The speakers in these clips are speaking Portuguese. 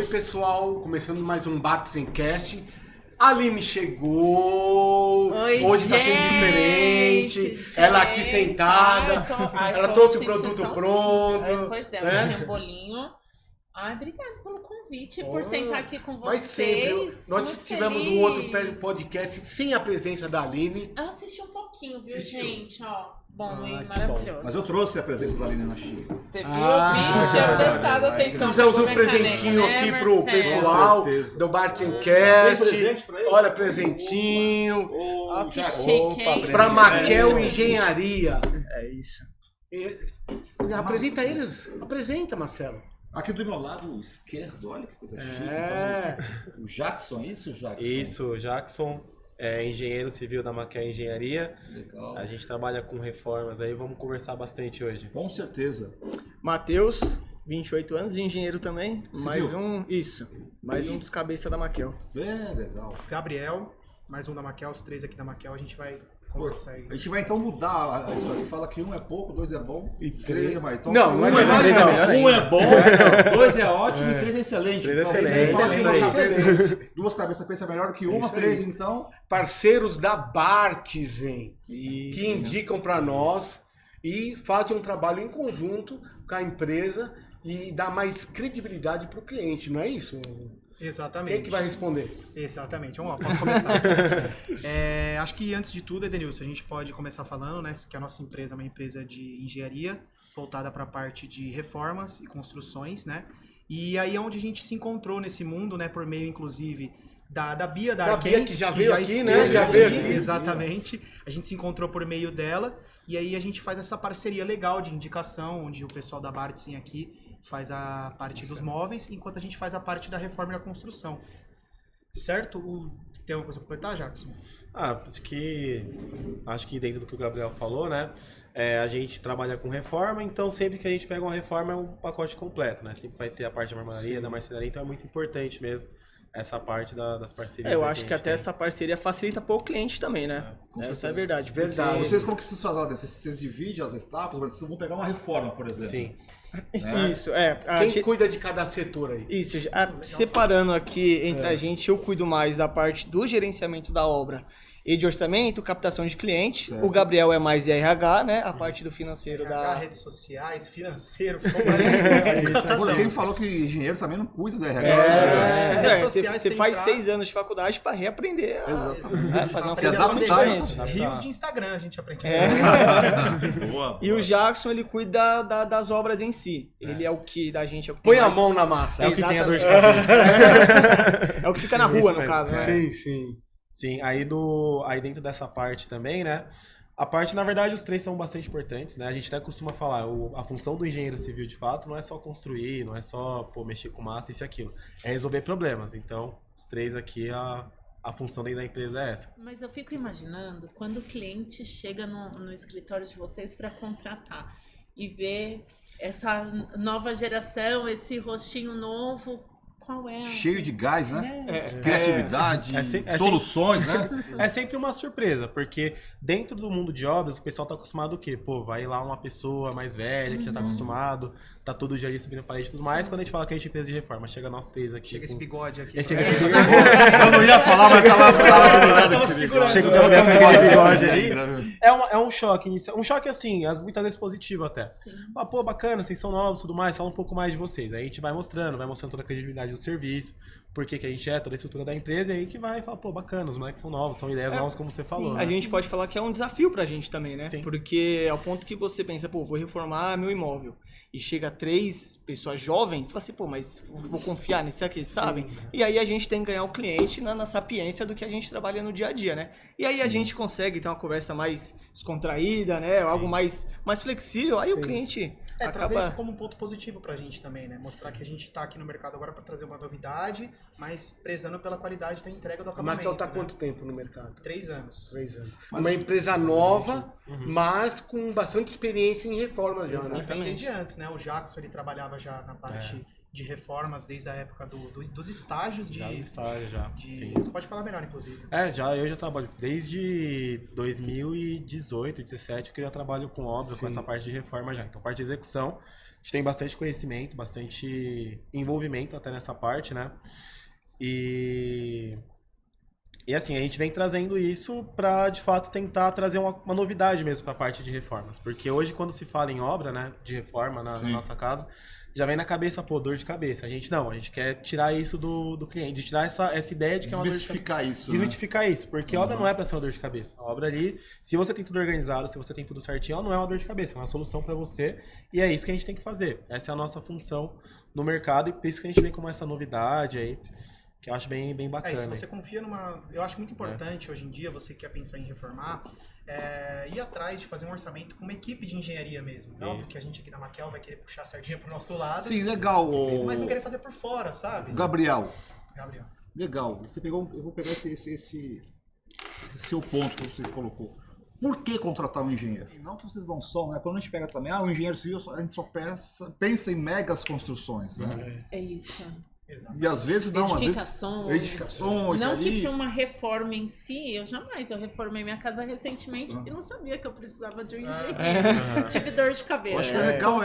Oi, pessoal, começando mais um Bartzencast. A Aline chegou, Oi, hoje tá sendo diferente, ela aqui sentada, ela trouxe o produto pronto. Pois é, né? eu tenho um bolinho. Ai, obrigada pelo convite, por sentar aqui com Mas vocês. sempre, nós Muito tivemos feliz. um outro podcast sem a presença da Aline. Eu assisti um pouquinho, viu, Assistiu? gente? Ó, bom, hein? que Maravilhoso. Mas eu trouxe a presença da Aline na xícara. Você viu? Ah, Eu vi, tinha prestado atenção. Trouxemos Pegou um minha presentinho caneca, aqui né, pro Marcelo? pessoal Com certeza. do Bartzencast. Tem presente pra eles? Olha, presentinho. Ó, que Jackson. chique, hein? Pra Maquel Engenharia. É isso. Apresenta eles. Apresenta, Marcelo. Aqui do meu lado esquerdo, olha que coisa chique. É. Então, o Jackson, é isso, Jackson? Isso, Jackson, engenheiro civil da Maquel Engenharia. Legal. A gente trabalha com reformas aí, vamos conversar bastante hoje. Com certeza. Matheus, 28 anos, engenheiro também. Civil. Mais um dos cabeças da Maquel. É, legal. Gabriel, mais um da Maquel, os três aqui da Maquel, a gente vai conversar aí. A gente vai então mudar a história. Fala que um é pouco, dois é bom e três é mais. Então, Não, não é melhor, três é não. melhor um ainda. é bom, dois é ótimo e três é excelente. Três é Talvez excelente, fala que isso uma aí. cabeça- duas cabeças pensa melhor que uma, Isso três aí. então. Parceiros da Bartzen, que Isso. indicam para nós e fazem um trabalho em conjunto com a empresa e dá mais credibilidade para o cliente, não é isso? Exatamente. Quem que vai responder? Exatamente, vamos lá, posso começar. Acho que antes de tudo, Edenilson, a gente pode começar falando, né, que a nossa empresa é uma empresa de engenharia voltada para a parte de reformas e construções, né? E aí é onde a gente se encontrou nesse mundo, né, por meio, inclusive, da Bia, da Da Arquens, Bia, que já veio aqui, esteve né? Já veio aqui. Exatamente. A gente se encontrou por meio dela e aí a gente faz essa parceria legal de indicação, onde o pessoal da Bartzen aqui faz a parte dos móveis, enquanto a gente faz a parte da reforma e da construção. Certo? Tem alguma coisa pra completar, Jackson? Acho que dentro do que o Gabriel falou, né? A gente trabalha com reforma, então sempre que a gente pega uma reforma é um pacote completo, né? Sempre vai ter a parte da marmoraria, da marcenaria, então é muito importante mesmo essa parte das parcerias. Eu aí acho que a gente até tem. essa parceria facilita para o cliente também, né? Essa é a verdade. porque- Verdade. Vocês como que vocês fazem? Vocês dividem as etapas? Vocês vão pegar uma reforma, por exemplo. Sim. Isso, Quem cuida de cada setor aí? Isso, separando aqui entre a gente, eu cuido mais da parte do gerenciamento da obra e de orçamento, captação de cliente. Certo. O Gabriel é mais de RH, né? A parte do financeiro da... redes sociais, financeiro, Pô, quem falou que engenheiro também não cuida da RH? redes sociais, Você sem faz entrar. 6 anos de faculdade para reaprender a fazer uma Se coisa adaptar, diferente. então. Rios de Instagram a gente aprende. Boa, E o Jackson, ele cuida das obras em si. Ele é o que da gente... É o que Põe tem a mais- mão na massa. É o que tem a dor de Exatamente. cabeça. É o que fica na Isso rua, no mesmo. caso, né? Sim. Sim, aí dentro dessa parte também, né? A parte, na verdade, os três são bastante importantes, né? A gente até costuma falar, a função do engenheiro civil, de fato, não é só construir, não é só mexer com massa, isso e aquilo. É resolver problemas. Então, os três aqui, a função dentro da empresa é essa. Mas eu fico imaginando quando o cliente chega no escritório de vocês para contratar e vê essa nova geração, esse rostinho novo, qual é? Cheio de gás, né? Criatividade, É soluções, né? É sempre uma surpresa, porque dentro do mundo de obras, o pessoal tá acostumado o quê? Pô, vai lá uma pessoa mais velha, que já tá acostumado, tá todo dia ali subindo parede e tudo mais. Quando a gente fala que a gente é empresa de reforma, chega nós três aqui. Chega esse bigode aqui. Esse Eu não ia falar, mas tava segurando. Chega o Gabriel com aquele bigode ali. ali. É um choque inicial. Um choque assim, muitas vezes positivo até. Sim. Ah, pô, bacana, vocês são novos e tudo mais, fala um pouco mais de vocês. Aí a gente vai mostrando toda a credibilidade do serviço, por que a gente é, toda a estrutura da empresa, e aí que vai falar, pô, bacana, os moleques são novos, são ideias novas, como você falou. A né? gente pode falar que é um desafio pra gente também, né? Sim. Porque ao ponto que você pensa, pô, vou reformar meu imóvel. E chega 3 pessoas jovens, você fala assim, pô, mas vou confiar nisso aqui, sabem? E aí a gente tem que ganhar o cliente na sapiência do que a gente trabalha no dia a dia, né? E aí a gente consegue ter uma conversa mais descontraída, né? Algo mais flexível. Aí o cliente Trazer isso acaba... como um ponto positivo pra gente também, né? Mostrar que a gente tá aqui no mercado agora pra trazer uma novidade, mas prezando pela qualidade da entrega do A acabamento. Maquel tá há né? quanto tempo no mercado? 3 anos. 3 anos. Uma empresa nova, mas com bastante experiência em reforma já, né? E vem desde antes, né? O Jackson, ele trabalhava já na parte de reformas desde a época dos estágios de... Já no estágio, já. Sim. Você pode falar melhor, inclusive. Eu já trabalho desde 2018, 2017, que eu já trabalho com obra, com essa parte de reforma já. Então, parte de execução, a gente tem bastante conhecimento, bastante envolvimento até nessa parte, né? E assim, a gente vem trazendo isso para, de fato, tentar trazer uma novidade mesmo para a parte de reformas. Porque hoje, quando se fala em obra, né, de reforma na nossa casa, já vem na cabeça, pô, dor de cabeça. A gente quer tirar isso do cliente, de tirar essa ideia de que é uma dor de cabeça. isso, Desmitificar isso, porque obra não é para ser uma dor de cabeça. A obra ali, se você tem tudo organizado, se você tem tudo certinho, ela não é uma dor de cabeça, é uma solução para você, e é isso que a gente tem que fazer. Essa é a nossa função no mercado, e por isso que a gente vem com essa novidade aí, que eu acho bem bacana. Se você confia numa... Eu acho muito importante hoje em dia, você que quer pensar em reformar, ir atrás de fazer um orçamento com uma equipe de engenharia mesmo. Não porque a gente aqui da Maquel vai querer puxar a sardinha pro nosso lado. Sim, legal. Mas não querer fazer por fora, sabe? Gabriel. Gabriel. Legal. Eu vou pegar esse seu ponto que você colocou. Por que contratar um engenheiro? Não que vocês não são, né? Quando a gente pega também, o engenheiro civil, a gente só pensa em megas construções, né? É isso. Exato. E às vezes não, Edificações, não ali. que para uma reforma em si, eu reformei minha casa recentemente e não sabia que eu precisava de um engenheiro. Tive dor de cabeça. Eu acho que é legal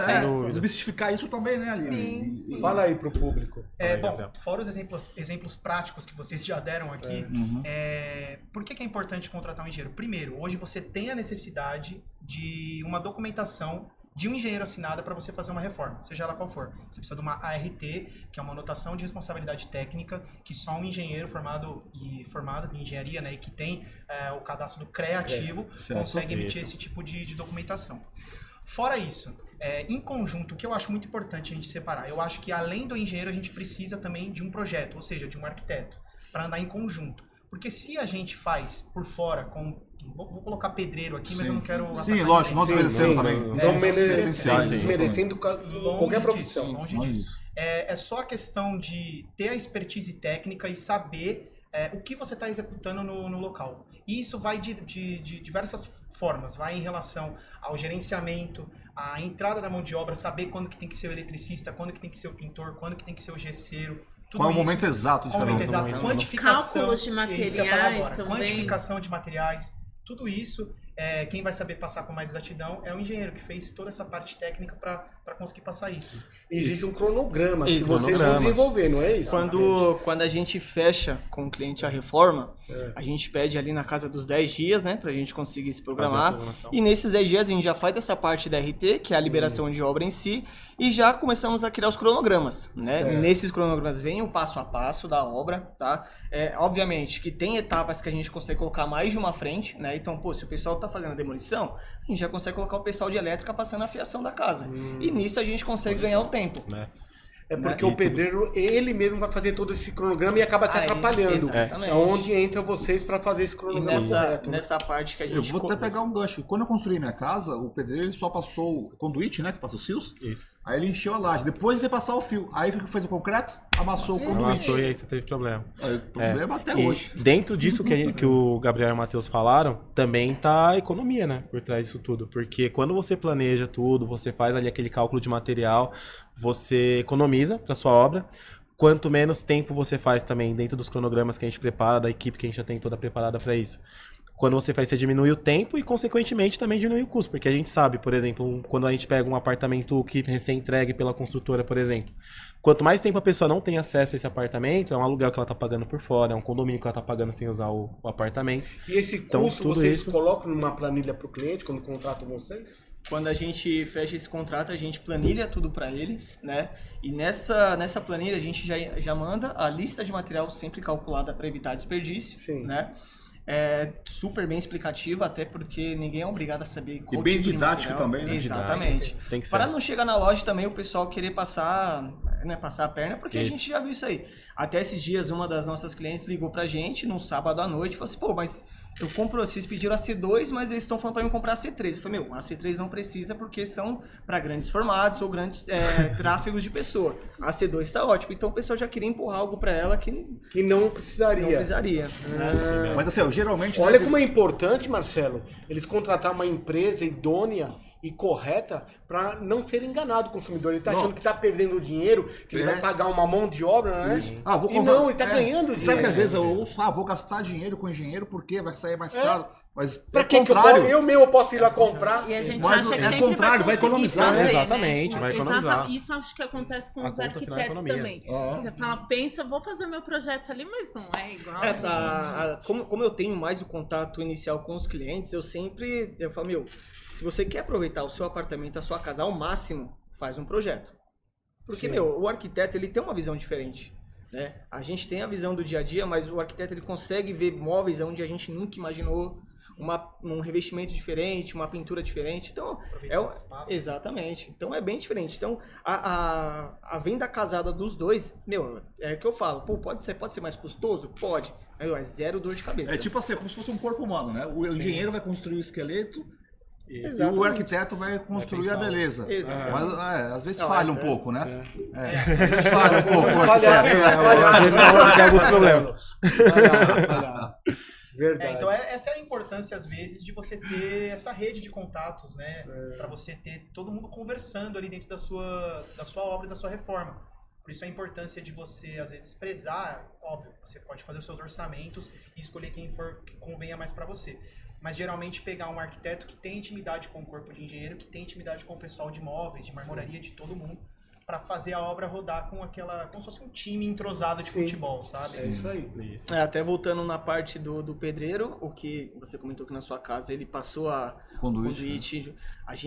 desmistificar isso também, né, Aline? Sim. Fala aí pro público. Bom, fora os exemplos práticos que vocês já deram aqui, por que é importante contratar um engenheiro? Primeiro, hoje você tem a necessidade de uma documentação de um engenheiro assinada para você fazer uma reforma, seja ela qual for. Você precisa de uma ART, que é uma anotação de responsabilidade técnica, que só um engenheiro formado em engenharia, né, e que tem o cadastro do CREA ativo, consegue emitir esse tipo de documentação. Fora isso, em conjunto, o que eu acho muito importante a gente separar, eu acho que além do engenheiro a gente precisa também de um projeto, ou seja, de um arquiteto, para andar em conjunto. Porque se a gente faz por fora com... Vou colocar pedreiro aqui, mas eu não quero... Sim, lógico, não desmerecendo também. Não desmerecendo qualquer profissão. Longe disso. É só a questão de ter a expertise técnica e saber o que você está executando no local. E isso vai de diversas formas. Vai em relação ao gerenciamento, a entrada da mão de obra, saber quando que tem que ser o eletricista, quando que tem que ser o pintor, quando que tem que ser o gesseiro. Qual é o momento exato de cada um? Quantificação, cálculos de materiais também. Quantificação de materiais, tudo isso, quem vai saber passar com mais exatidão é o engenheiro que fez toda essa parte técnica para conseguir passar isso. Existe um cronograma que vocês vão desenvolver, não é isso? Quando a gente fecha com o cliente a reforma, a gente pede ali na casa dos 10 dias, né, pra gente conseguir se programar. E nesses 10 dias a gente já faz essa parte da RT, que é a liberação de obra em si, e já começamos a criar os cronogramas, né? Nesses cronogramas vem o passo a passo da obra, tá? Obviamente que tem etapas que a gente consegue colocar mais de uma frente, né? Então, se o pessoal tá fazendo a demolição, a gente já consegue colocar o pessoal de elétrica passando a fiação da casa. E nisso a gente consegue ganhar o tempo. É porque o pedreiro, ele mesmo vai fazer todo esse cronograma e acaba se atrapalhando. Exatamente. É onde entra vocês para fazer esse cronograma correto. Nessa parte que a gente... Eu vou até pegar um gancho. Quando eu construí minha casa, o pedreiro ele só passou o conduíte, né? Que passa os fios. Isso. Aí ele encheu a laje. Depois ele veio passar o fio. Aí o que fez o concreto? Amassou o conduíte. Amassou e aí você teve problema. O problema até hoje. Dentro disso que o Gabriel e o Matheus falaram, também tá a economia, né? Por trás disso tudo. Porque quando você planeja tudo, você faz ali aquele cálculo de material, você economiza para sua obra. Quanto menos tempo você faz também dentro dos cronogramas que a gente prepara, da equipe que a gente já tem toda preparada para isso. Quando você faz, você diminui o tempo e, consequentemente, também diminui o custo. Porque a gente sabe, por exemplo, quando a gente pega um apartamento que recém-entregue pela construtora, por exemplo, quanto mais tempo a pessoa não tem acesso a esse apartamento, é um aluguel que ela está pagando por fora, é um condomínio que ela está pagando sem usar o apartamento. E esse custo vocês colocam numa planilha para o cliente quando contratam vocês? Quando a gente fecha esse contrato, a gente planilha tudo para ele, né? E nessa planilha a gente já manda a lista de material sempre calculada para evitar desperdício, né? É super bem explicativo, até porque ninguém é obrigado a saber qual e bem tipo didático de também, né? Exatamente. Tem que ser. Para não chegar na loja também o pessoal querer passar a perna, porque a gente já viu isso aí. Até esses dias, uma das nossas clientes ligou pra gente num sábado à noite e falou assim, mas eu compro, vocês pediram a C2, mas eles estão falando para mim comprar a C3. Eu falei, a C3 não precisa porque são para grandes formatos ou grandes tráfegos de pessoa. A C2 está ótimo. Então o pessoal já queria empurrar algo para ela que não precisaria. Não precisaria. Mas assim, geralmente... Olha como é importante, Marcelo, eles contratar uma empresa idônea e correta para não ser enganado o consumidor. Ele está Não. achando que está perdendo dinheiro, que ele vai pagar uma mão de obra, né? Vou E comprar. não, ele está ganhando dinheiro. Sabe que às vezes eu ouço, vou gastar dinheiro com engenheiro porque vai sair mais caro. Mas Para é quem que contrário. eu mesmo posso ir lá comprar? E a gente Mas acha que é sempre contrário, vai conseguir economizar, fazer, né? Exatamente, vai economizar. Isso acho que acontece com A os conta final é arquitetos economia. também. Ah. Você fala, pensa, vou fazer meu projeto ali, mas não é igual. Como eu tenho mais o contato inicial com os clientes, eu falo, se você quer aproveitar o seu apartamento, a sua casa ao máximo, faz um projeto. Porque, o arquiteto, ele tem uma visão diferente, né? A gente tem a visão do dia a dia, mas o arquiteto, ele consegue ver móveis onde a gente nunca imaginou, um revestimento diferente, uma pintura diferente. Então, exatamente. Então, é bem diferente. Então, a venda casada dos dois, é o que eu falo. Pô, pode ser mais custoso? Pode. É zero dor de cabeça. É tipo assim, como se fosse um corpo humano, né? O engenheiro vai construir o esqueleto e o Exatamente. arquiteto vai construir a beleza. Exatamente. Mas às vezes Não, falha um essa- pouco, né? Às vezes falha um pouco. o Falhar, arquiteto. Às vezes tem alguns problemas. Falhar. Verdade. Então essa é a importância às vezes de você ter essa rede de contatos, né, para você ter todo mundo conversando ali dentro da sua obra e da sua reforma. Por isso a importância de você às vezes prezar, óbvio, você pode fazer os seus orçamentos e escolher quem for que convenha mais para você. Mas geralmente pegar um arquiteto que tem intimidade com o corpo de engenheiro, que tem intimidade com o pessoal de móveis, de marmoraria, de todo mundo, para fazer a obra rodar como se fosse um time entrosado de futebol, sabe? É isso aí. Isso. Até voltando na parte do pedreiro, o que você comentou que na sua casa ele passou a conduíte.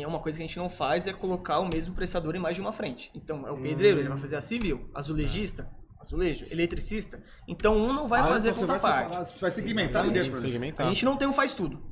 Uma coisa que a gente não faz é colocar o mesmo prestador em mais de uma frente. Então, é o pedreiro, ele vai fazer a civil, azulejista, azulejo, eletricista. Então, um não vai fazer você conta vai, parte. vai segmentar ali dentro. Segmentar. A gente não tem um faz tudo.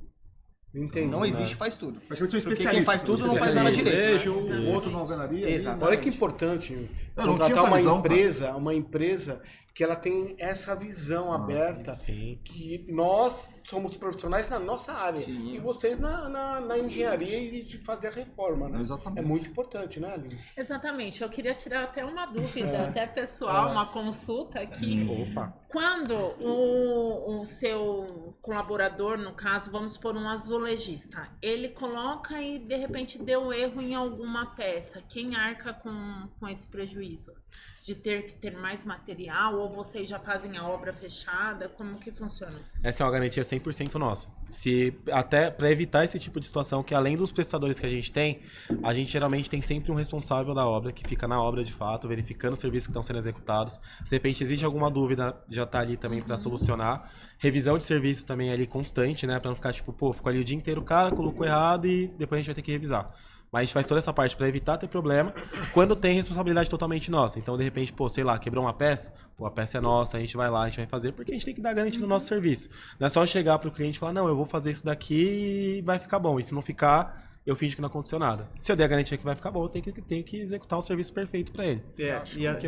Entendi. Não existe faz tudo. Mas eu sou Porque especialista. quem faz tudo não faz nada direito. Vejo, né? o outro na alvenaria. Exato. Olha que importante Eu não tinha contratar essa uma visão, empresa que ela tem essa visão aberta, Sim. que nós somos profissionais na nossa área Sim. e vocês na engenharia e de fazer a reforma, né? Exatamente. É muito importante, né, Aline? Exatamente. Eu queria tirar até uma dúvida, até pessoal, uma consulta aqui. Opa. Quando o seu colaborador, no caso, vamos supor um azulejista, ele coloca e de repente deu erro em alguma peça, quem arca com esse prejuízo? De ter que ter mais material ou vocês já fazem a obra fechada? Como que funciona? Essa é uma garantia 100% nossa. Até para evitar esse tipo de situação, que além dos prestadores que a gente geralmente tem sempre um responsável da obra, que fica na obra de fato, verificando os serviços que estão sendo executados. Se de repente existe alguma dúvida, já tá ali também para solucionar. Revisão de serviço também ali constante, né? Para não ficar tipo, ficou ali o dia inteiro, o cara colocou errado e depois a gente vai ter que revisar. Mas a gente faz toda essa parte para evitar ter problema quando tem responsabilidade totalmente nossa. Então, de repente, sei lá, quebrou uma peça, a peça é nossa, a gente vai lá, a gente vai fazer, porque a gente tem que dar garantia no nosso serviço. Não é só chegar pro cliente e falar, não, eu vou fazer isso daqui e vai ficar bom. E se não ficar, eu finjo que não aconteceu nada. Se eu der a garantia que vai ficar bom, eu tenho que executar o serviço perfeito para ele.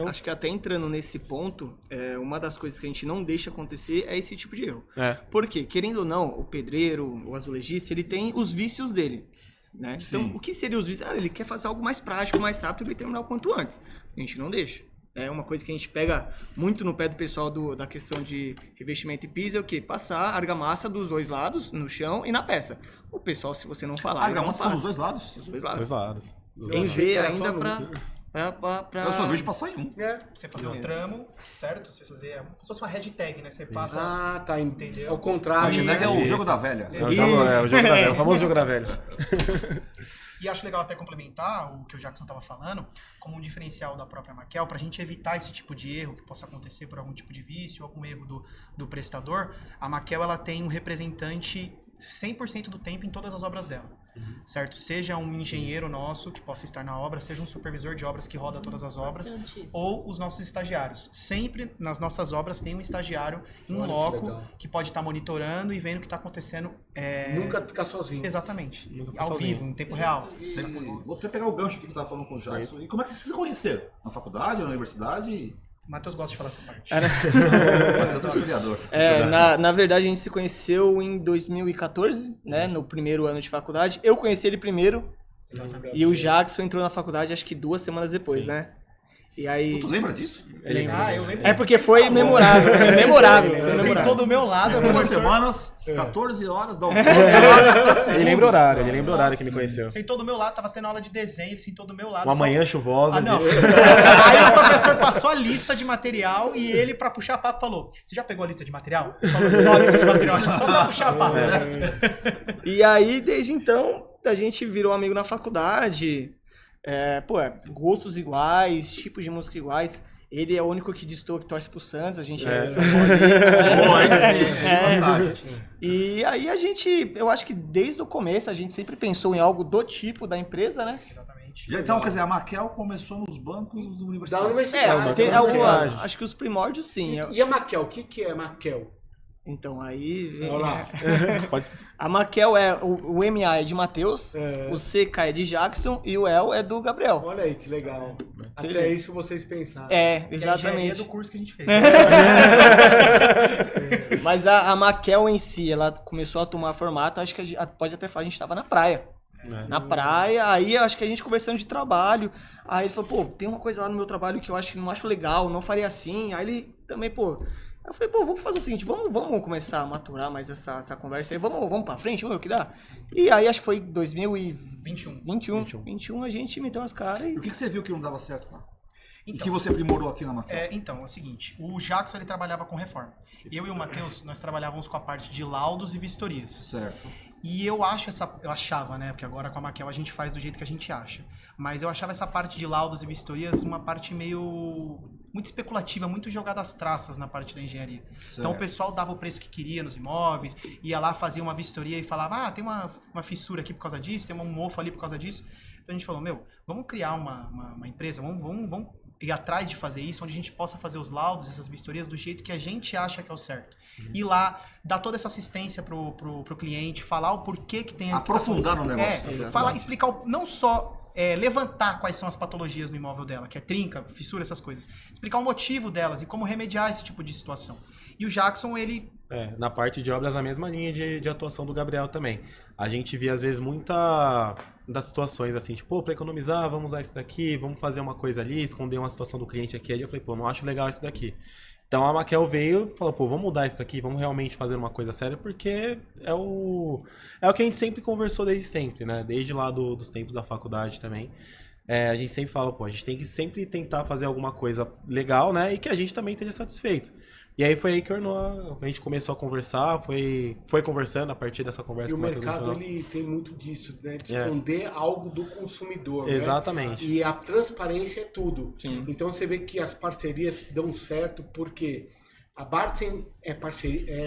Acho que até entrando nesse ponto, uma das coisas que a gente não deixa acontecer é esse tipo de erro. Porque, querendo ou não, o pedreiro, o azulejista, ele tem os vícios dele. Né? Então, o que seria os vícios? Ele quer fazer algo mais prático, mais rápido e terminar o quanto antes. A gente não deixa. É uma coisa que a gente pega muito no pé do pessoal da questão de revestimento e piso, é o quê? Passar argamassa dos dois lados, no chão e na peça. O pessoal, se você não falar... Argamassa são dos dois lados? Dos dois lados. Dois lados. Quem vê ainda Eu só vejo passar em um. Você fazer um tramo, certo? Você fazer como se fosse uma hashtag, né? Você passa... Ah, tá. Entendeu? Ao contrário. Hashtag é o Isso. jogo da velha. É o jogo da velha, o famoso jogo da velha. E acho legal até complementar o que o Jackson estava falando, como um diferencial da própria Maquel, para a gente evitar esse tipo de erro que possa acontecer por algum tipo de vício, algum erro do prestador. A Maquel, ela tem um representante 100% do tempo em todas as obras dela, certo? Seja um engenheiro nosso que possa estar na obra, seja um supervisor de obras que roda todas as obras, ou os nossos estagiários. Sempre nas nossas obras tem um estagiário em loco que pode estar monitorando e vendo o que está acontecendo. Nunca ficar sozinho. Exatamente. Nunca ficar Ao sozinho. vivo, em tempo real. Vou até pegar o gancho aqui que eu tava falando com o Jackson. E como é que vocês se conheceram? Na faculdade, na universidade? O Matheus gosta de falar essa parte. Eu sou historiador. Na verdade, a gente se conheceu em 2014, né? No primeiro ano de faculdade. Eu conheci ele primeiro. Exatamente. E o Jackson entrou na faculdade acho que 2 semanas depois, né? E aí... Tu lembra disso? Lembro. Eu lembro. É porque foi memorável. É memorável. Você sentou do meu lado, o Duas professor semanas, 14 horas, dá um Ele lembra o horário que me conheceu. sentou do meu lado, tava tendo aula de desenho, ele sentou do meu lado. Uma manhã chuvosa. Ah, não. Aí o professor passou a lista de material e ele, pra puxar papo, falou: Você já pegou a lista de material? Falou: Não, a lista de material aqui, só pra puxar papo. E aí, desde então, a gente virou amigo na faculdade. Gostos iguais, tipos de música iguais. Ele é o único que destoa que torce pro Santos, a gente é São Paulino. E aí eu acho que desde o começo a gente sempre pensou em algo do tipo da empresa, né? Exatamente. Então, quer dizer, a Maquel começou nos bancos da universidade. Da universidade. Acho que os primórdios sim. E a Maquel? O que é Maquel? Então aí... Olha lá. Pode... A Maquel o MA é de Matheus, o CK é de Jackson e o El é do Gabriel. Olha aí, que legal. Sim. Até isso vocês pensaram. Que é a engenharia Exatamente. do curso que a gente fez. Mas a Maquel em si, ela começou a tomar formato, acho que pode até falar, a gente tava na praia. Na praia, aí acho que a gente conversando de trabalho, aí ele falou, pô, tem uma coisa lá no meu trabalho que eu não acho legal, não faria assim. Aí ele também, eu falei, vamos fazer o seguinte, vamos começar a maturar mais essa conversa aí, vamos pra frente, vamos ver o que dá. E aí acho que foi 2021 a gente meteu as caras E e... o que você viu que não dava certo lá? E Então. que você aprimorou aqui na Maquel? Então, é o seguinte, o Jackson ele trabalhava com reforma. Eu e o Matheus, nós trabalhávamos com a parte de laudos e vistorias. Certo. E eu achava, né? Porque agora com a Maquel a gente faz do jeito que a gente acha. Mas eu achava essa parte de laudos e vistorias uma parte muito especulativa, muito jogada às traças na parte da engenharia. Certo. Então o pessoal dava o preço que queria nos imóveis, ia lá, fazia uma vistoria e falava, tem uma fissura aqui por causa disso, tem um mofo ali por causa disso. Então a gente falou, vamos criar uma empresa, vamos ir atrás de fazer isso, onde a gente possa fazer os laudos, essas vistorias, do jeito que a gente acha que é o certo. Ir lá, dar toda essa assistência pro cliente, falar o porquê que tem... Aprofundar no negócio. Explicar, não só levantar quais são as patologias no imóvel dela, que é trinca, fissura, essas coisas. Explicar o motivo delas e como remediar esse tipo de situação. E o Jackson, ele... na parte de obras, a mesma linha de atuação do Gabriel também. A gente via, às vezes, muita das situações assim, tipo, para economizar, vamos usar isso daqui, vamos fazer uma coisa ali, esconder uma situação do cliente aqui ali. Eu falei, não acho legal isso daqui. Então a Maquel veio e falou, vamos mudar isso daqui, vamos realmente fazer uma coisa séria, porque é o que a gente sempre conversou desde sempre, né? Desde lá dos tempos da faculdade também. A gente sempre fala, a gente tem que sempre tentar fazer alguma coisa legal, né? E que a gente também esteja satisfeito. E aí foi aí que a gente começou a conversar, foi conversando a partir dessa conversa. E o mercado, ele tem muito disso, né? De esconder algo do consumidor. Exatamente. Né? E a transparência é tudo. Sim. Então você vê que as parcerias dão certo porque a Bartzen é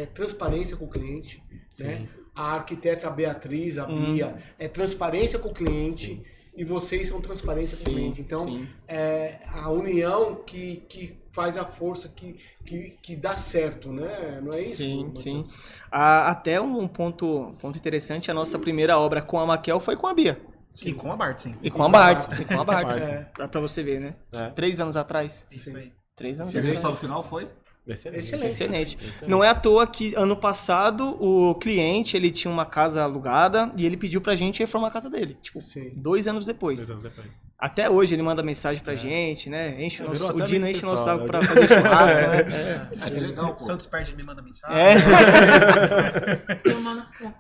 transparência com o cliente, né? A arquiteta Beatriz, a Bia, é transparência com o cliente. Sim. E vocês são transparência com o cliente. Então, é a união que faz a força que dá certo, né? Não é isso? Sim. Até um ponto interessante, a nossa primeira obra com a Maquel foi com a Bia. Sim. E com a Bartzen. E com a Bartzen. Pra você ver, né? 3 anos atrás. Isso aí. 3 anos E o atrás. resultado final foi? Excelente. Não é à toa que ano passado o cliente ele tinha uma casa alugada e ele pediu pra gente reformar a casa dele. Tipo, 2 anos depois. 2 anos depois. Até hoje ele manda mensagem pra gente, né? O Dino enche o nosso saco pra pessoal. fazer churrasco, né? Que legal, O pô. Santos perde, ele me manda mensagem.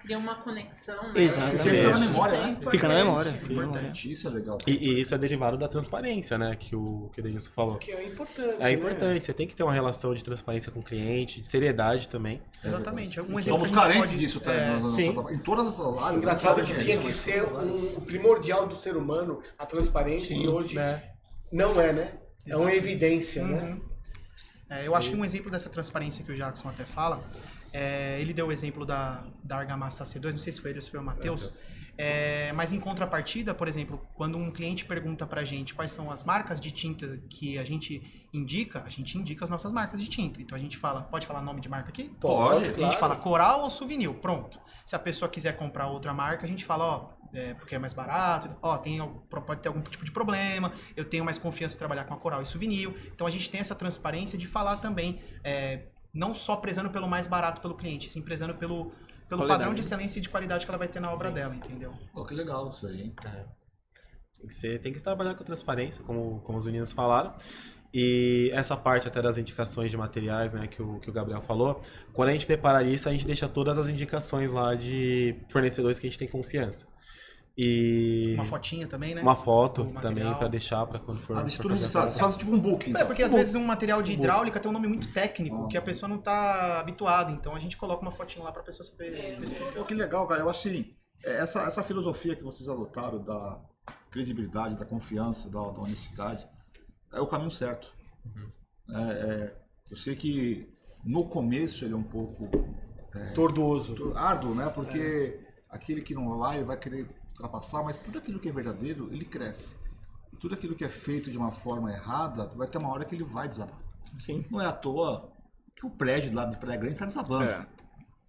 Cria uma conexão, né? Exatamente. Fica na memória, né? Fica na memória. Importante, isso é legal. E isso é derivado da transparência, né? Que o Denilson falou. Que é importante. É importante, você tem que ter uma relação de transparência com o cliente, de seriedade também. Exatamente. Somos carentes disso, tá? Em todas essas áreas. Engraçado que tinha que ser o primordial do ser humano, a transparência, e hoje não é, né? É uma evidência, né? Eu acho que um exemplo dessa transparência que o Jackson até fala, ele deu o exemplo da Argamassa C2, não sei se foi ele ou se foi o Matheus, mas em contrapartida, por exemplo, quando um cliente pergunta pra gente quais são as marcas de tinta que a gente indica as nossas marcas de tinta. Então a gente fala, pode falar nome de marca aqui? Pode, A gente fala Coral ou Souvenir, pronto. Se a pessoa quiser comprar outra marca, a gente fala, porque é mais barato, pode ter algum tipo de problema, eu tenho mais confiança em trabalhar com a Coral e Souvenir. Então a gente tem essa transparência de falar também, não só prezando pelo mais barato pelo cliente, sim prezando pelo padrão de excelência e de qualidade que ela vai ter na obra dela, entendeu? Pô, que legal isso aí, hein? Tem que trabalhar com a transparência, como os meninos falaram. E essa parte até das indicações de materiais, né, que o Gabriel falou, quando a gente prepara isso, a gente deixa todas as indicações lá de fornecedores que a gente tem confiança. E Uma fotinha também, né? uma foto O também material. para deixar para quando for. Deixa for tudo fazer a registrado. Você faz tipo um book, então. Porque às vezes um material de hidráulica tem um nome muito técnico que a pessoa não tá habituada. Então a gente coloca uma fotinha lá pra pessoa saber. Pô, que legal, cara. Eu acho assim, essa filosofia que vocês adotaram da credibilidade, da confiança, da honestidade, é o caminho certo. Eu sei que no começo ele é um pouco Tortuoso. árduo, né? Porque aquele que não vai, ele vai querer ultrapassar, mas tudo aquilo que é verdadeiro, ele cresce. E tudo aquilo que é feito de uma forma errada, vai ter uma hora que ele vai desabar. Sim. Não é à toa que o prédio lá de Praia Grande tá desabando.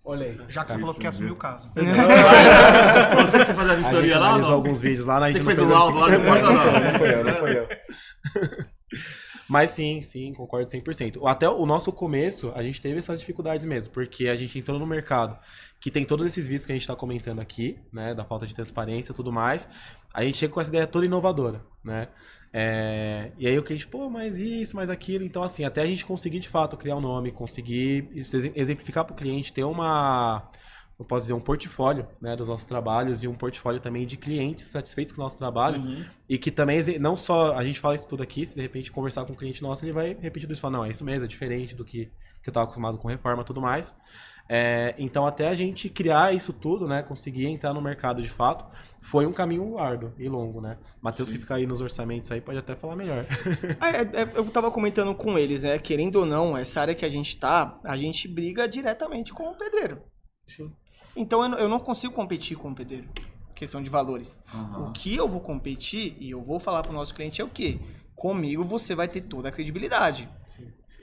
Olha aí. Já que você falou que quer assumir o caso. Você que tá fazendo a A gente vistoria lá, analisou não? alguns vídeos lá, a Você gente que não fez o laudo lá depois ou não? Não foi eu. Mas sim, concordo 100%. Até o nosso começo, a gente teve essas dificuldades mesmo, porque a gente entrou no mercado que tem todos esses vícios que a gente está comentando aqui, né, da falta de transparência e tudo mais. A gente chega com essa ideia toda inovadora, né? E aí o cliente, pô, mas isso, mas aquilo. Então, assim, até a gente conseguir de fato criar um nome, conseguir exemplificar para o cliente, ter eu posso dizer, um portfólio, né, dos nossos trabalhos e um portfólio também de clientes satisfeitos com o nosso trabalho e que também, não só a gente fala isso tudo aqui, se de repente conversar com um cliente nosso, ele vai repetir tudo isso e falar, não, é isso mesmo, é diferente do que eu estava acostumado com reforma e tudo mais. Então, até a gente criar isso tudo, né, conseguir entrar no mercado de fato, foi um caminho árduo e longo, né? Matheus, que fica aí nos orçamentos aí, pode até falar melhor. Eu tava comentando com eles, né, querendo ou não, essa área que a gente briga diretamente com o pedreiro. Sim. Então eu não consigo competir com o pedreiro, questão de valores. O que eu vou competir e eu vou falar para o nosso cliente é o quê? Comigo você vai ter toda a credibilidade.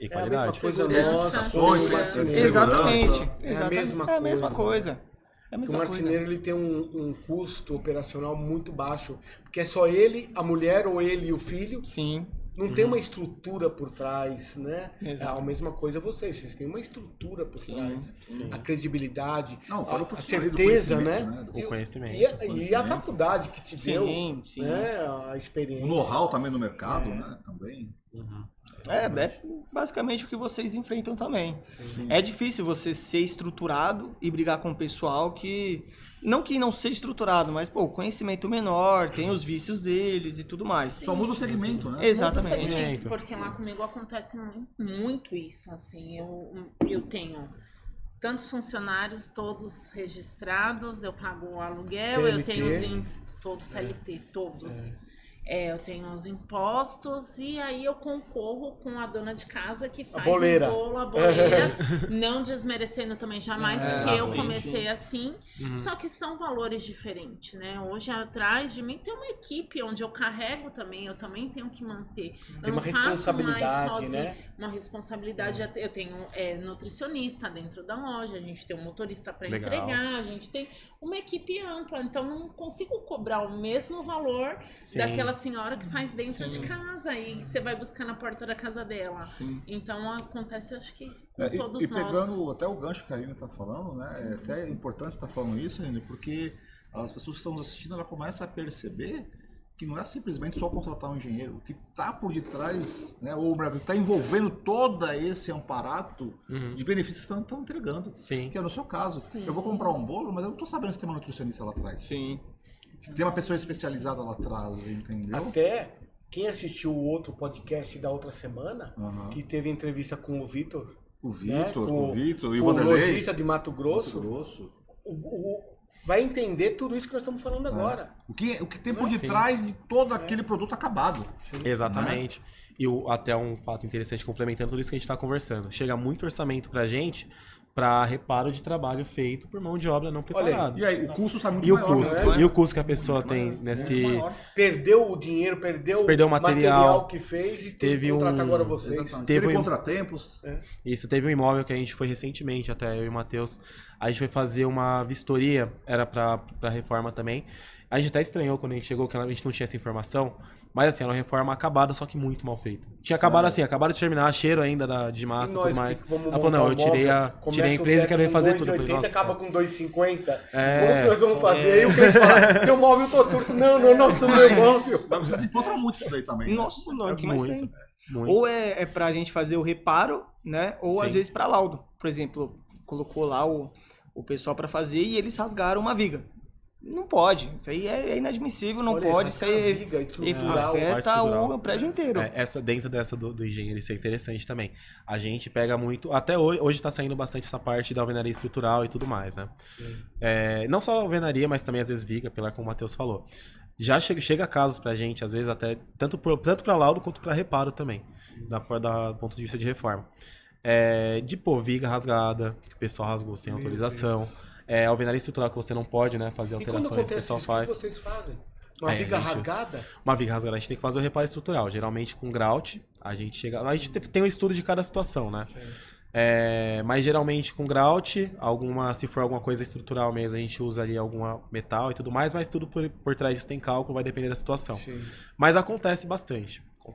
E É a qualidade. mesma coisa Segurança. nossa, Segurança. Exatamente. É a mesma É a mesma coisa. coisa. É a O mesma coisa. marceneiro ele tem um custo operacional muito baixo, porque é só ele, a mulher ou ele e o filho. Sim. Não tem uma estrutura por trás, né? Exato. É a mesma coisa vocês têm uma estrutura por trás. A credibilidade, Não, fora o a profissionalismo, certeza, do né? conhecimento, né? O conhecimento. E a faculdade que te deu, Sim. né? A experiência. O know-how também no mercado, né? Também. É basicamente o que vocês enfrentam também. É difícil você ser estruturado e brigar com o pessoal que não seja estruturado, mas, pô, conhecimento menor, tem os vícios deles e tudo mais. Só muda o segmento, né? Exatamente. Muito segmento, porque lá comigo acontece muito isso, assim, eu tenho tantos funcionários, todos registrados, eu pago o aluguel, eu tenho todos CLT, todos. Eu tenho os impostos e aí eu concorro com a dona de casa que faz o bolo, a boleira, não desmerecendo também jamais, porque eu comecei assim, só que são valores diferentes, né? Hoje atrás de mim tem uma equipe onde eu carrego também, eu também tenho que manter. Tem Eu uma não faço mais responsabilidade, sozinha, né? uma responsabilidade. Eu tenho nutricionista dentro da loja, a gente tem um motorista para Legal. entregar, a gente tem uma equipe ampla, então não consigo cobrar o mesmo valor daquela senhora que faz dentro de casa e você vai buscar na porta da casa dela. Então acontece, acho que com todos e nós. pegando até o gancho que a Aline está falando, né? É até importante você estar falando isso, Aline, porque as pessoas que estão nos assistindo, ela começa a perceber que não é simplesmente só contratar um engenheiro, o que está por detrás, né, ou está envolvendo todo esse aparato de benefícios que estão entregando. Sim. Que é no seu caso. Eu vou comprar um bolo, mas eu não estou sabendo se tem uma nutricionista lá atrás. Sim. Se tem uma pessoa especializada lá atrás, entendeu? Até quem assistiu o outro podcast da outra semana, que teve entrevista com o Vitor. O Vitor, né, o Vitor e o o Vanderlei. lojista de Mato Grosso. Vai entender tudo isso que nós estamos falando agora. O que tem por detrás de todo aquele produto acabado. Exatamente. E até um fato interessante, complementando tudo isso que a gente está conversando. Chega muito orçamento pra gente para reparo de trabalho feito por mão de obra não preparada. E aí, o custo está muito E o maior. custo, né? e o custo que a pessoa tem nesse... Perdeu o dinheiro, perdeu o material que fez e teve que contratar agora vocês. Exatamente. Teve Teve um- contratempos. Isso, teve um imóvel que a gente foi recentemente, até eu e o Matheus, a gente foi fazer uma vistoria, era pra reforma também, A gente até estranhou quando a gente chegou, que a gente não tinha essa informação. Mas assim, era uma reforma acabada, só que muito mal feita. Tinha acabado assim, acabado de terminar, cheiro ainda de massa e tudo mais. Ela falou, não, eu tirei a empresa e quero refazer tudo. Eu falei, 2,80, nossa, acaba com 2,50. É. Como que nós vamos fazer? Aí o cliente fala, teu móvel tô torto. Não, isso é meu móvel. Mas vocês encontram muito isso daí também. né? Nossa, não, é o que mais tem. muito. Ou é pra gente fazer o reparo, né? Ou às Sim. vezes pra laudo. Por exemplo, colocou lá o pessoal pra fazer e eles rasgaram uma viga. Não pode. Isso aí é inadmissível, não Olha, pode. rasgar Isso aí a viga e tudo. afeta estrutural. o prédio inteiro. Dentro dessa do engenheiro, isso é interessante também. A gente pega muito. Até hoje tá saindo bastante essa parte da alvenaria estrutural e tudo mais, né? Não só alvenaria, mas também às vezes viga, pela como o Matheus falou. Já chega casos pra gente, às vezes até, tanto pra laudo quanto pra reparo também, da ponto de vista de reforma. De viga rasgada, que o pessoal rasgou sem autorização. Alvenaria estrutural que você não pode, né, fazer E quando alterações, o acontece pessoal isso, faz. o que vocês fazem? Uma É, viga a gente- rasgada? Uma viga rasgada, a gente tem que fazer o reparo estrutural. Geralmente com grout, a gente tem um estudo de cada situação, né? Mas geralmente com grout, se for alguma coisa estrutural mesmo, a gente usa ali alguma metal e tudo mais, mas tudo por trás disso tem cálculo, vai depender da situação. Sim. Mas acontece bastante, E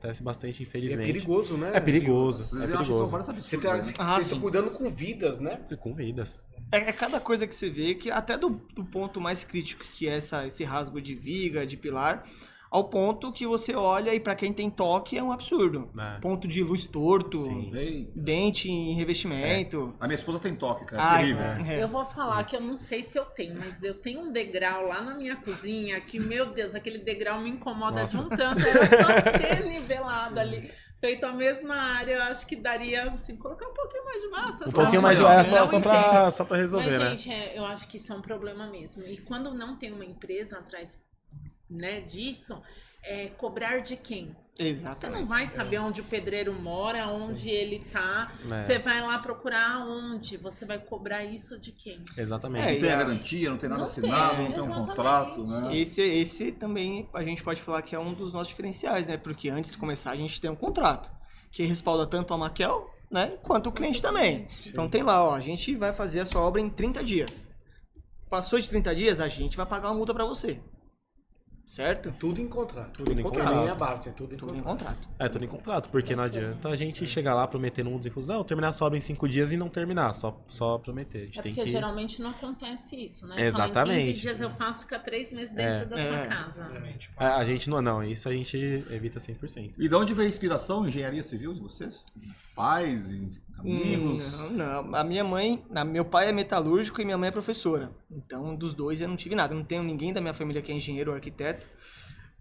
é infelizmente. perigoso, né? É perigoso, Vocês é acham que perigoso. vários Você absurdos. tá, aí, né? vocês estão cuidando com vidas, né? Com vidas. É cada coisa que você vê, que até do ponto mais crítico, que é esse rasgo de viga, de pilar, ao ponto que você olha e pra quem tem toque é um absurdo. É. Ponto de luz torto, Sim. Eita. dente em revestimento. A minha esposa tem toque, cara. Ai, Terrível. Eu vou falar que eu não sei se eu tenho, mas eu tenho um degrau lá na minha cozinha que, meu Deus, aquele degrau me incomoda de um tanto. Era só ter nivelado ali. Feito a mesma área, eu acho que daria, assim, colocar um pouquinho mais de massa. Um sabe? pouquinho mais de Não, só não pra resolver, Mas, né? gente, eu acho que isso é um problema mesmo. E quando não tem uma empresa atrás, né, disso, cobrar de quem? Você Exatamente. não vai saber onde o pedreiro mora, onde ele tá. É. Você vai lá procurar onde. Você vai cobrar isso de quem? Exatamente. Não tem a garantia, não tem nada Não assinado, tem, não tem um exatamente. contrato, né? Esse também a gente pode falar que é um dos nossos diferenciais, né? Porque antes de começar a gente tem um contrato que respalda tanto a Maquel, né, quanto o cliente também. Então tem lá, ó, a gente vai fazer a sua obra em 30 dias. Passou de 30 dias, a gente vai pagar uma multa pra você. Certo? Tudo em contrato. Tudo em Que contrato. nem a Bart, é tudo em Tudo em contrato. contrato. Tudo em contrato, porque não adianta a gente chegar lá prometendo um não, terminar a sua obra em 5 dias e não terminar, só prometer. A gente É tem porque que... geralmente não acontece isso, né? Exatamente. Fala, em 15 dias eu faço, fica 3 meses dentro da sua casa. A gente não, isso a gente evita 100%. E de onde veio a inspiração em engenharia civil de vocês? Pais, amigos? Não. A minha mãe, meu pai é metalúrgico e minha mãe é professora. Então, dos dois eu não tive nada. Eu não tenho ninguém da minha família que é engenheiro ou arquiteto.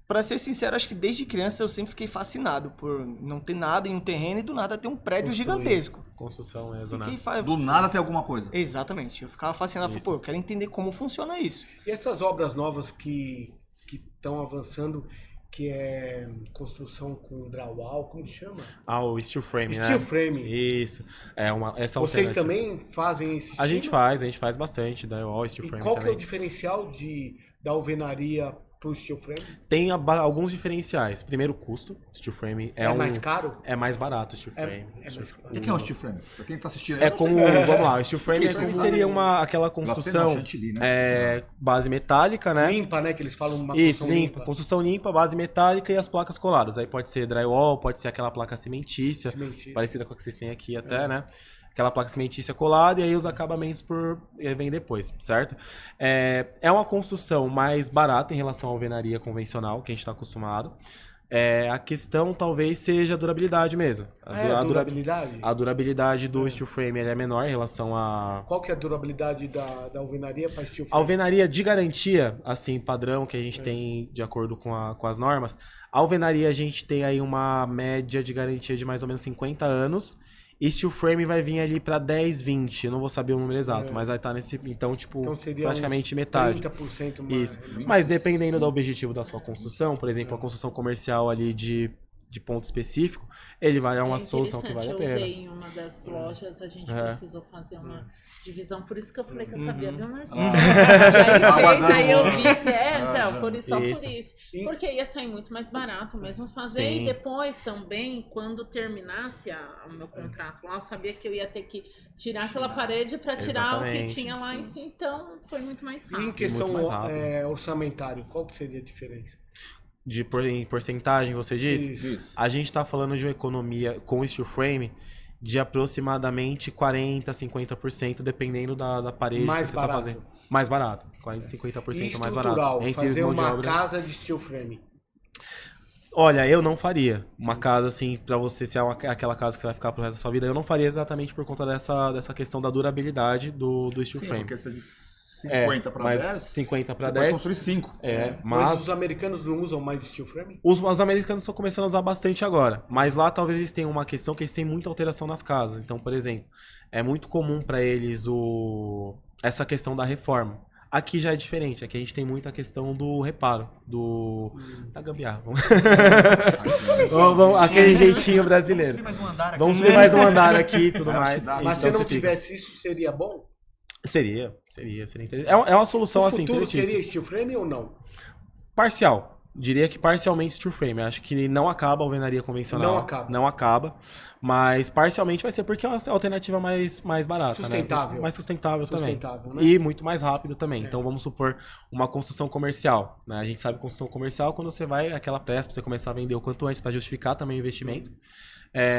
Pra ser sincero, acho que desde criança eu sempre fiquei fascinado por não ter nada em um terreno e do nada ter um prédio gigantesco. Construção é Do nada tem alguma coisa. Exatamente. Eu ficava fascinado. Falei, eu quero entender como funciona isso. E essas obras novas que estão avançando, que é construção com drywall, como que chama? o steel frame, Steel né? frame. Isso. Essa Vocês alternativa. também fazem esse A estilo? gente faz bastante da steel E frame qual que é o também. diferencial da alvenaria pro steel frame? Tem alguns diferenciais. Primeiro, o custo. Steel frame É mais caro? É mais barato o steel frame. mais caro. O que é um steel frame? Pra quem tá assistindo É como, vamos lá, o steel frame O que é isso? seria aquela construção chantilly, né? base metálica, né? Limpa, né? Que eles falam uma Isso, construção limpa. Construção limpa, base metálica e as placas coladas. Aí pode ser drywall, pode ser aquela placa cimentícia, Cimentícia. parecida com a que vocês têm aqui até, né? Aquela placa cimentícia colada e aí os acabamentos vem depois, certo? É uma construção mais barata em relação à alvenaria convencional, que a gente está acostumado. A questão talvez seja a durabilidade mesmo. A durabilidade? A durabilidade do steel frame ele é menor em relação a... Qual que é a durabilidade da alvenaria para steel A frame? alvenaria de garantia, assim, padrão que a gente tem de acordo com as normas, a alvenaria a gente tem aí uma média de garantia de mais ou menos 50 anos. E steel frame vai vir ali pra 10, 20, eu não vou saber o número exato, mas vai estar nesse, então, tipo, Então seria praticamente uns metade. 30% mais. Isso. Mas dependendo do objetivo da sua construção, por exemplo, a construção comercial ali de ponto específico, ele vai dar uma solução que vale a Eu pena. usei em uma das lojas, a gente precisou fazer uma... divisão, por isso que eu falei que eu sabia, viu, Marcelo? Ah. E aí fez, aí eu vi que então, só Isso. por isso. Porque ia sair muito mais barato mesmo fazer. Sim. E depois também, quando terminasse o meu contrato lá, eu sabia que eu ia ter que tirar aquela parede para tirar o que Exatamente. tinha lá em si. Então, foi muito mais E em rápido. questão mais rápido. orçamentária, qual que seria a diferença? Em porcentagem, você disse? Isso. A gente está falando de uma economia com steel frame de aproximadamente 40%, 50%, dependendo da parede Mais que você barato. está fazendo. Mais barato. 40%, 50% mais barato. Estrutural, fazer mão de uma obra. casa de steel frame. Olha, eu não faria uma casa assim, pra você ser aquela casa que você vai ficar pro resto da sua vida. Eu não faria exatamente por conta dessa questão da durabilidade do steel Sim, frame. porque você de 50 para mas 10, 50 para você pode 10. construir 5. Mas os americanos não usam mais steel frame? Os americanos estão começando a usar bastante agora, mas lá talvez eles tenham uma questão que eles têm muita alteração nas casas. Então, por exemplo, é muito comum para eles essa questão da reforma. Aqui já é diferente, aqui a gente tem muita questão do reparo, da gambiarra. Aquele jeitinho brasileiro. Vamos subir mais um andar aqui. Vamos subir mais um andar aqui e tudo Acho mais. que dá. Mas Então se não você fica- tivesse isso, seria bom? Seria interessante. É uma solução O assim, futuro interessantíssima. seria steel frame ou não? Parcial. Diria que parcialmente steel frame. Acho que não acaba a alvenaria convencional. Não acaba. Não acaba. Mas parcialmente vai ser porque é uma alternativa mais barata. Sustentável. Né? Mais sustentável também. Sustentável, né? E muito mais rápido também. Então vamos supor uma construção comercial. Né? A gente sabe construção comercial quando você vai aquela pressa pra você começar a vender o quanto antes para justificar também o investimento.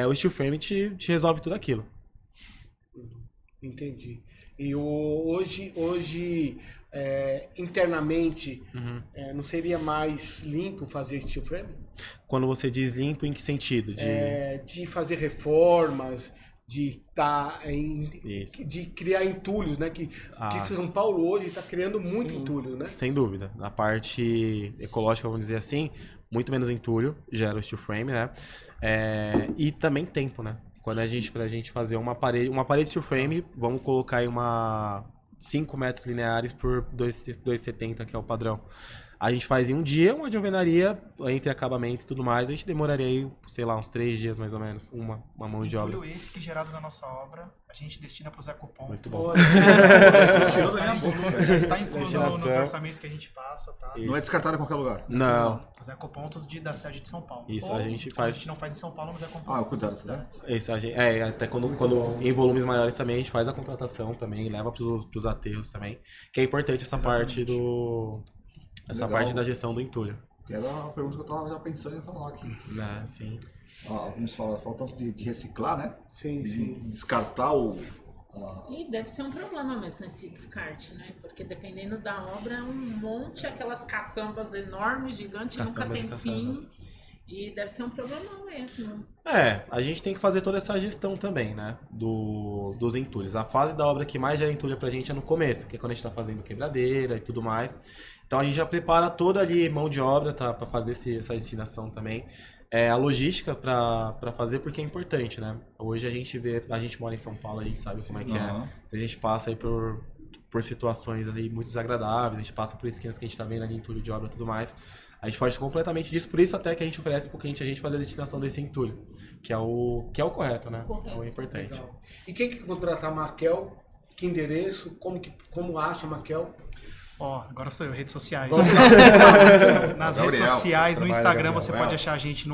O steel frame te resolve tudo aquilo. Entendi. E hoje internamente, não seria mais limpo fazer steel frame? Quando você diz limpo, em que sentido? De fazer reformas, Isso. de criar entulhos, né? Que São Paulo hoje está criando muito entulho, né? Sem dúvida. Na parte ecológica, vamos dizer assim, muito menos entulho gera o steel frame, né? E também tempo, né? Quando pra gente fazer uma parede steel frame, vamos colocar aí 5 metros lineares por 2,70, que é o padrão. A gente faz em um dia uma de alvenaria, entre acabamento e tudo mais, a gente demoraria aí, sei lá, uns 3 dias mais ou menos, uma mão de obra. Tudo esse que gerado na nossa obra, a gente destina para os ecopontos. Muito bom. Está incluso nos Destinação. orçamentos que a gente passa, tá? Não é descartado em qualquer lugar. Não, Os ecopontos da cidade de São Paulo. Isso, Ou, a gente quando faz- a gente não faz em São Paulo, nos ecopontos Ah, das cuidado, outras né? cidades. isso a gente, até quando em volumes maiores também, a gente faz a contratação também, leva pros aterros também, que é importante essa parte Legal. parte da gestão do entulho, Que era a pergunta que eu tava já pensando em falar aqui. né, assim. Vamos falar tanto de reciclar, né? Sim, De sim. descartar E deve ser um problema mesmo esse descarte, né? Porque dependendo da obra, é um monte, aquelas caçambas enormes, gigantes, nunca Caçambas e tem caçambas. fim. E deve ser um problema mesmo. A gente tem que fazer toda essa gestão também, né, dos entulhos. A fase da obra que mais gera entulho pra gente é no começo, que é quando a gente tá fazendo quebradeira e tudo mais. Então a gente já prepara toda ali mão de obra, tá, pra fazer essa destinação também. A logística pra fazer, porque é importante, né? Hoje a gente mora em São Paulo, a gente sabe como é que Aham. é. A gente passa aí por situações aí muito desagradáveis, a gente passa por esquemas que a gente tá vendo ali, entulho de obra e tudo mais. A gente foge completamente disso, por isso até que a gente oferece pro cliente a gente fazer a destinação desse entulho, que é o correto, né? Correto. É o importante. Legal. E quem que contratar a Maquel? Que endereço? Como acha a Maquel? Ó, agora sou eu, redes sociais. Vamos Nas Gabriel, redes sociais, no trabalha, Instagram, Gabriel. você pode achar a gente no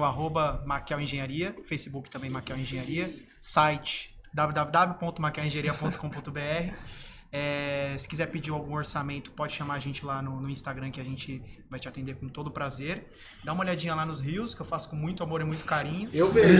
@Maquel Engenharia, Facebook também Maquel Engenharia, site www.maquelengenharia.com.br. Se quiser pedir algum orçamento, pode chamar a gente lá no Instagram, que a gente vai te atender com todo prazer. Dá uma olhadinha lá nos rios, que eu faço com muito amor e muito carinho. Eu vejo.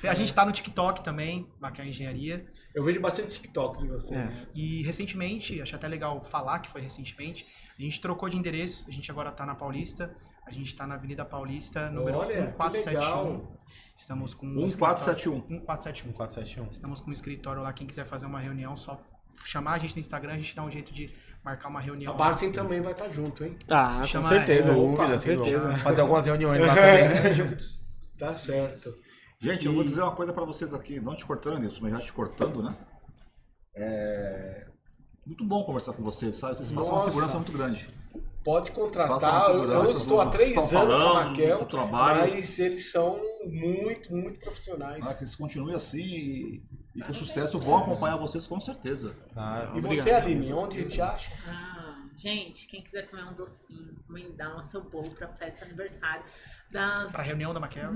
A gente tá no TikTok também, Maquel Engenharia. Eu vejo bastante TikToks de vocês. E recentemente, achei até legal falar que foi recentemente, a gente trocou de endereço, a gente agora tá na Paulista, a gente tá na Avenida Paulista, número Olha, que 1471. legal. Estamos com 1471. 1471. 471. Estamos com um escritório lá, quem quiser fazer uma reunião, só chamar a gente no Instagram, a gente dá um jeito de marcar uma reunião. A Barton também vai estar junto, hein? Tá, Chama- com certeza. Opa, Sem certeza. dúvida. Fazer algumas reuniões lá também. juntos. Tá certo. Gente, eu vou dizer uma coisa pra vocês aqui, não te cortando, Nilson, mas já te cortando, né? Muito bom conversar com vocês, sabe? Vocês passam uma Nossa. segurança muito grande. Pode Passam contratar. uma Eu segurança, estou há vocês 3 estão anos com a falando Maquel, do trabalho. mas eles são muito, muito profissionais. Que vocês continuem assim e E com sucesso vão acompanhar vocês com certeza. E você, Aline, onde te acha? Gente, quem quiser comer um docinho, encomendar o seu bolo pra festa, aniversário, Pra reunião da Maquel.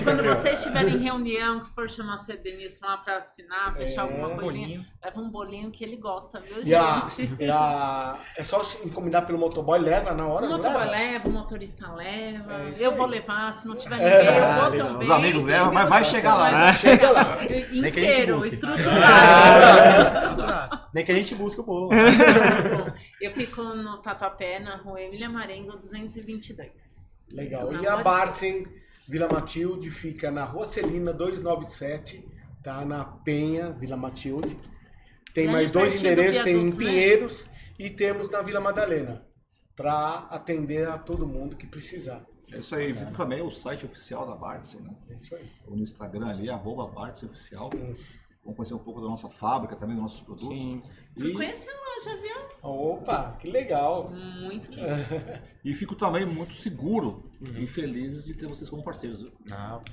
Quando vocês estiverem em reunião, que for chamar o seu Denilson lá pra assinar, fechar alguma coisinha, bolinho. leva um bolinho que ele gosta, viu, E a, gente? é só se encomendar pelo motoboy, leva na hora, O não motoboy leva? leva, o motorista leva, É isso eu aí. vou levar, se não tiver ninguém, eu vou também. Os amigos levam, mas vai chegar lá. Vai chegar lá. Nem que a gente Inteiro, busque. estruturado. Nem que a gente busque o bolo. Eu fico no Tatuapé, na rua Emília Marengo, 222. Legal. Na E a Rua de Bartzen Vila Matilde fica na Rua Celina 297, tá? Na Penha, Vila Matilde. Tem E mais ali 2 pertinho do endereços, tem em viaduto, né? Pinheiros e temos na Vila Madalena, para atender a todo mundo que precisar. É isso aí. Visita também o site oficial da Bartzen, né? É isso aí. Ou no Instagram ali, @BartzenOficial. Vamos conhecer um pouco da nossa fábrica também, dos nossos produtos. Sim. Fui E, conhecer a loja, viu? Opa, que legal. Muito lindo. e fico também muito seguro e feliz de ter vocês como parceiros. Viu?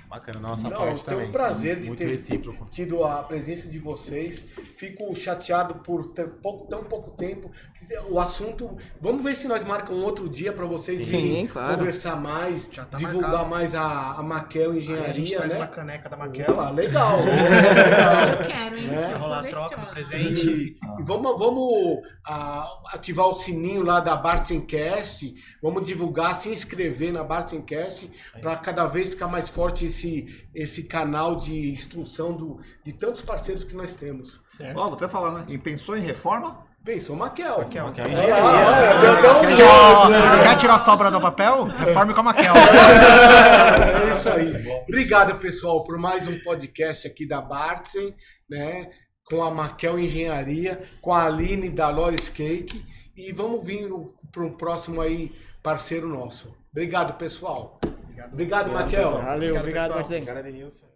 Bacana, nossa Não, parte eu tenho também. o prazer de Muito ter recíproco. tido a presença de vocês. Fico chateado por ter tão pouco tempo. O assunto. Vamos ver se nós marcamos um outro dia para vocês Sim, virem claro. conversar mais, Já tá divulgar marcado. mais a Maquel Aí a gente Engenharia, traz né? uma caneca da Maquel. Opa, legal. Eu quero, hein? É. Eu Rolar troca coleciono. do presente. E vamos ativar o sininho lá da Bartzencast, vamos divulgar, se inscrever na Bartzencast para cada vez ficar mais forte esse canal de instrução de tantos parceiros que nós temos. Ó, vou até falar, né? E pensou em reforma? Pensou, Maquel. Maquel. Que é a Ah, engenharia. deu um Quer tirar a sobra do papel? Reforme com a Maquel. É isso aí. Obrigado, pessoal, por mais um podcast aqui da Bartzen, né? Com a Maquel Engenharia, com a Aline da Lores Cake. E vamos vir para um próximo aí parceiro nosso. Obrigado, pessoal. Obrigado, Maquel. Valeu, obrigado, pessoal. Martins. Cara, Denilson.